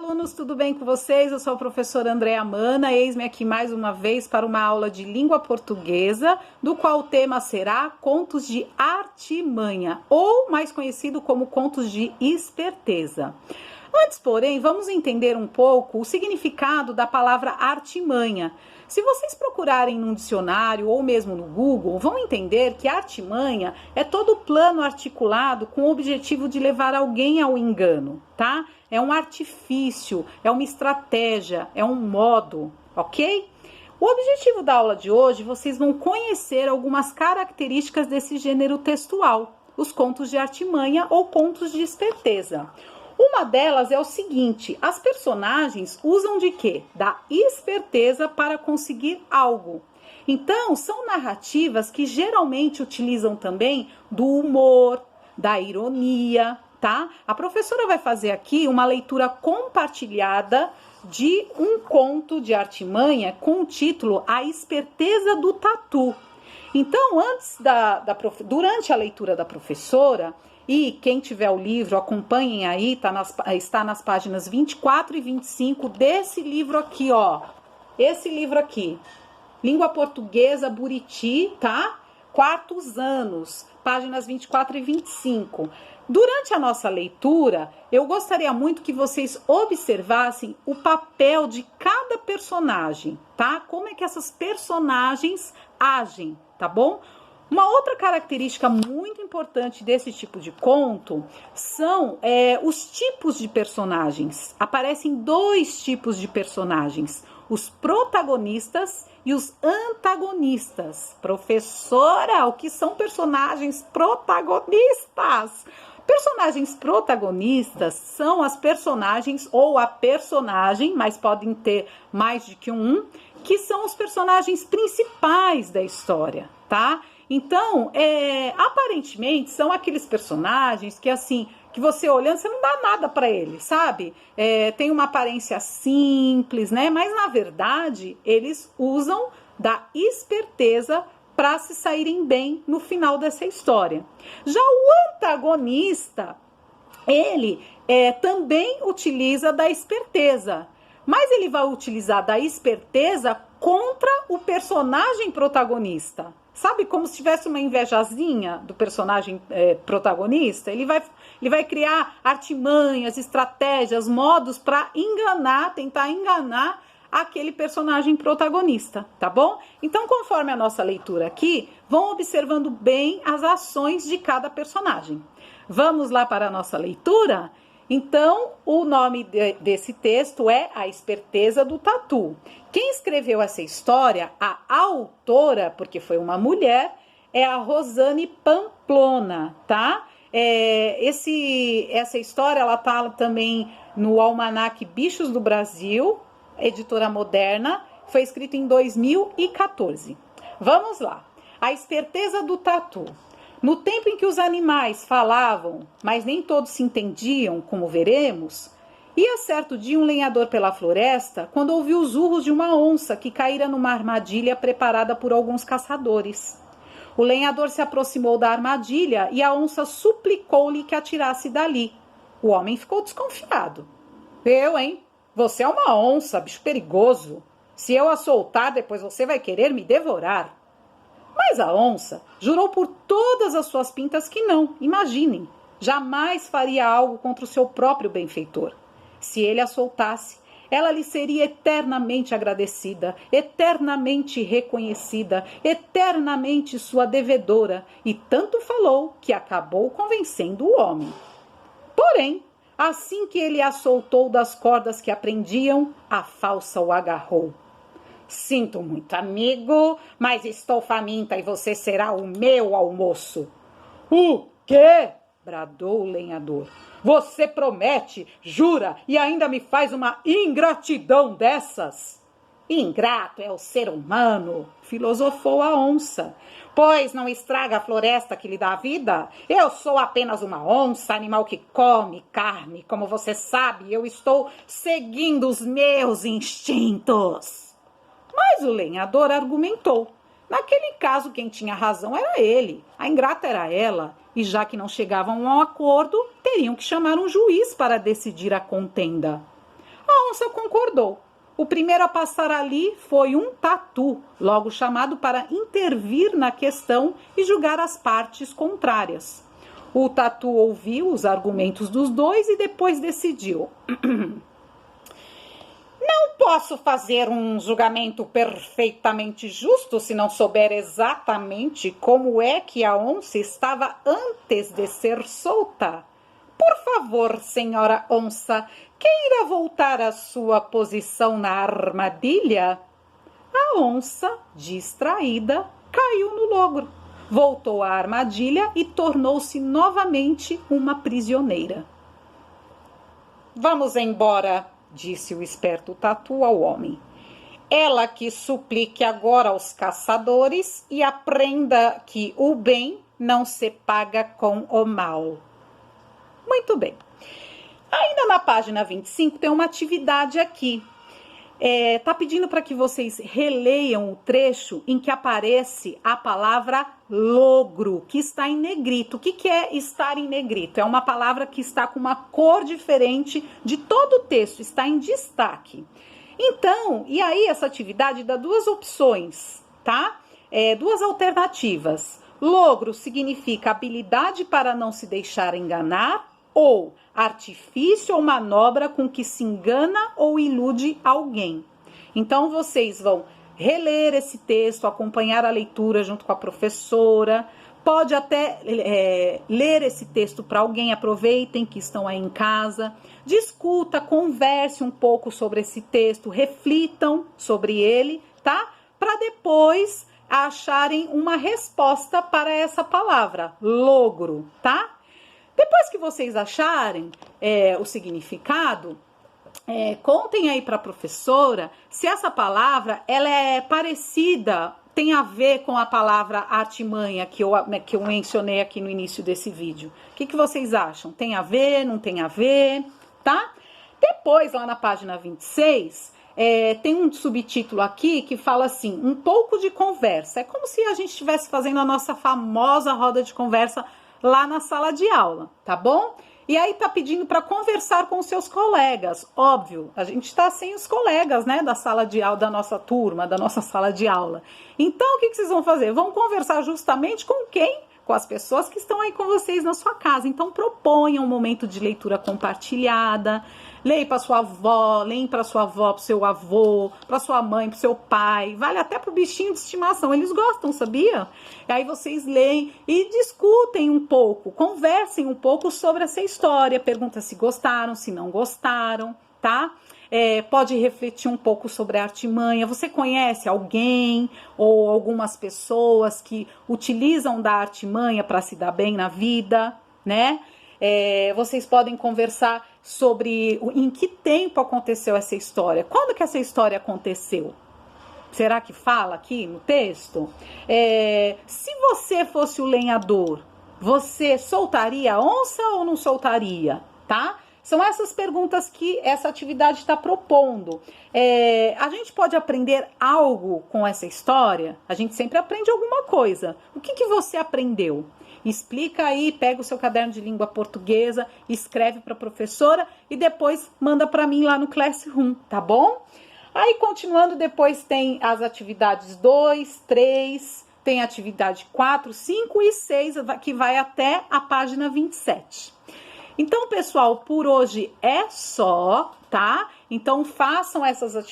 alunos, tudo bem com vocês? Eu sou a professora Andréa Mana, eis-me aqui mais uma vez para uma aula de língua portuguesa, do qual o tema será Contos de Artimanha, ou mais conhecido como Contos de Esperteza. Antes, porém, vamos entender um pouco o significado da palavra artimanha. Se vocês procurarem num dicionário ou mesmo no Google, vão entender que artimanha é todo plano articulado com o objetivo de levar alguém ao engano, tá? É um artifício, é uma estratégia, é um modo, ok? O objetivo da aula de hoje, vocês vão conhecer algumas características desse gênero textual, os contos de artimanha ou contos de esperteza. Uma delas é o seguinte: as personagens usam de quê? Da esperteza para conseguir algo. Então, são narrativas que geralmente utilizam também do humor, da ironia, tá? A professora vai fazer aqui uma leitura compartilhada de um conto de artimanha com o título A Esperteza do Tatu. Então, durante a leitura da professora, e quem tiver o livro, acompanhem aí, está nas páginas 24 e 25 desse livro aqui, ó. Esse livro aqui, Língua Portuguesa Buriti, tá? Quartos anos, páginas 24 e 25. Durante a nossa leitura, eu gostaria muito que vocês observassem o papel de cada personagem, tá? Como é que essas personagens agem, tá bom? Uma outra característica muito importante desse tipo de conto são os tipos de personagens. Aparecem dois tipos de personagens, os protagonistas e os antagonistas. Professora, o que são personagens protagonistas? Personagens protagonistas são as personagens ou a personagem, mas podem ter mais de que um, que são os personagens principais da história, tá? Então, aparentemente, são aqueles personagens que, assim, que você olhando, você não dá nada para eles, sabe? Tem uma aparência simples, né? Mas, na verdade, eles usam da esperteza para se saírem bem no final dessa história. Já o antagonista, ele também utiliza da esperteza, mas ele vai utilizar da esperteza contra o personagem protagonista. Sabe, como se tivesse uma invejazinha do personagem protagonista? Ele vai criar artimanhas, estratégias, modos para tentar enganar aquele personagem protagonista, tá bom? Então, conforme a nossa leitura aqui, vão observando bem as ações de cada personagem. Vamos lá para a nossa leitura? Então, o nome desse texto é A Esperteza do Tatu. Quem escreveu essa história, a autora, porque foi uma mulher, é a Rosane Pamplona, tá? Essa história, ela tá também no Almanaque Bichos do Brasil, editora Moderna, foi escrito em 2014. Vamos lá. A Esperteza do Tatu. No tempo em que os animais falavam, mas nem todos se entendiam, como veremos, ia certo dia um lenhador pela floresta quando ouviu os urros de uma onça que caíra numa armadilha preparada por alguns caçadores. O lenhador se aproximou da armadilha e a onça suplicou-lhe que a tirasse dali. O homem ficou desconfiado. Eu, hein? Você é uma onça, bicho perigoso. Se eu a soltar, depois você vai querer me devorar. Mas a onça jurou por todas as suas pintas que não, imaginem, jamais faria algo contra o seu próprio benfeitor. Se ele a soltasse, ela lhe seria eternamente agradecida, eternamente reconhecida, eternamente sua devedora, e tanto falou que acabou convencendo o homem. Porém, assim que ele a soltou das cordas que a prendiam, a falsa o agarrou. Sinto muito, amigo, mas estou faminta e você será o meu almoço. O quê? Bradou o lenhador. Você promete, jura e ainda me faz uma ingratidão dessas? Ingrato é o ser humano, filosofou a onça. Pois não estraga a floresta que lhe dá a vida? Eu sou apenas uma onça, animal que come carne. Como você sabe, eu estou seguindo os meus instintos. Mas o lenhador argumentou. Naquele caso, quem tinha razão era ele, a ingrata era ela, e já que não chegavam a um acordo, teriam que chamar um juiz para decidir a contenda. A onça concordou. O primeiro a passar ali foi um tatu, logo chamado para intervir na questão e julgar as partes contrárias. O tatu ouviu os argumentos dos dois e depois decidiu. Não posso fazer um julgamento perfeitamente justo se não souber exatamente como é que a onça estava antes de ser solta. Por favor, senhora onça, queira voltar à sua posição na armadilha? A onça, distraída, caiu no logro. Voltou à armadilha e tornou-se novamente uma prisioneira. Vamos embora, disse o esperto tatu ao homem. Ela que suplique agora aos caçadores e aprenda que o bem não se paga com o mal. Muito bem. Ainda na página 25 tem uma atividade aqui. Tá pedindo para que vocês releiam o trecho em que aparece a palavra logro, que está em negrito. O que é estar em negrito? É uma palavra que está com uma cor diferente de todo o texto, está em destaque. Então, e aí essa atividade dá duas opções, tá? Duas alternativas. Logro significa habilidade para não se deixar enganar, ou artifício ou manobra com que se engana ou ilude alguém. Então, vocês vão reler esse texto, acompanhar a leitura junto com a professora, pode até ler esse texto para alguém, aproveitem que estão aí em casa, discuta, converse um pouco sobre esse texto, reflitam sobre ele, tá? Para depois acharem uma resposta para essa palavra, logro, tá? Depois que vocês acharem o significado, contem aí para a professora se essa palavra ela é parecida, tem a ver com a palavra artimanha que eu mencionei aqui no início desse vídeo. O que vocês acham? Tem a ver, não tem a ver, tá? Depois, lá na página 26, tem um subtítulo aqui que fala assim, um pouco de conversa. É como se a gente estivesse fazendo a nossa famosa roda de conversa lá na sala de aula, tá bom? E aí tá pedindo para conversar com os seus colegas. Óbvio, a gente tá sem os colegas, né, da sala de aula, da nossa turma, da nossa sala de aula. Então, o que vocês vão fazer? Vão conversar justamente com quem? Com as pessoas que estão aí com vocês na sua casa. Então, proponham um momento de leitura compartilhada. Leia para sua avó, leia para sua avó, para o seu avô, para sua mãe, para o seu pai. Vale até para o bichinho de estimação. Eles gostam, sabia? E aí vocês leem e discutem um pouco, conversem um pouco sobre essa história. Pergunta se gostaram, se não gostaram, tá? Pode refletir um pouco sobre a artimanha. Você conhece alguém ou algumas pessoas que utilizam da artimanha para se dar bem na vida, né? Vocês podem conversar sobre em que tempo aconteceu essa história. Quando que essa história aconteceu? Será que fala aqui no texto? Se você fosse o lenhador, você soltaria a onça ou não soltaria? Tá? São essas perguntas que essa atividade está propondo. A gente pode aprender algo com essa história? A gente sempre aprende alguma coisa. O que você aprendeu? Explica aí, pega o seu caderno de língua portuguesa, escreve para a professora e depois manda para mim lá no Classroom, tá bom? Aí, continuando, depois tem as atividades 2, 3, tem atividade 4, 5 e 6, que vai até a página 27. Então, pessoal, por hoje é só, tá? Então, façam essas atividades.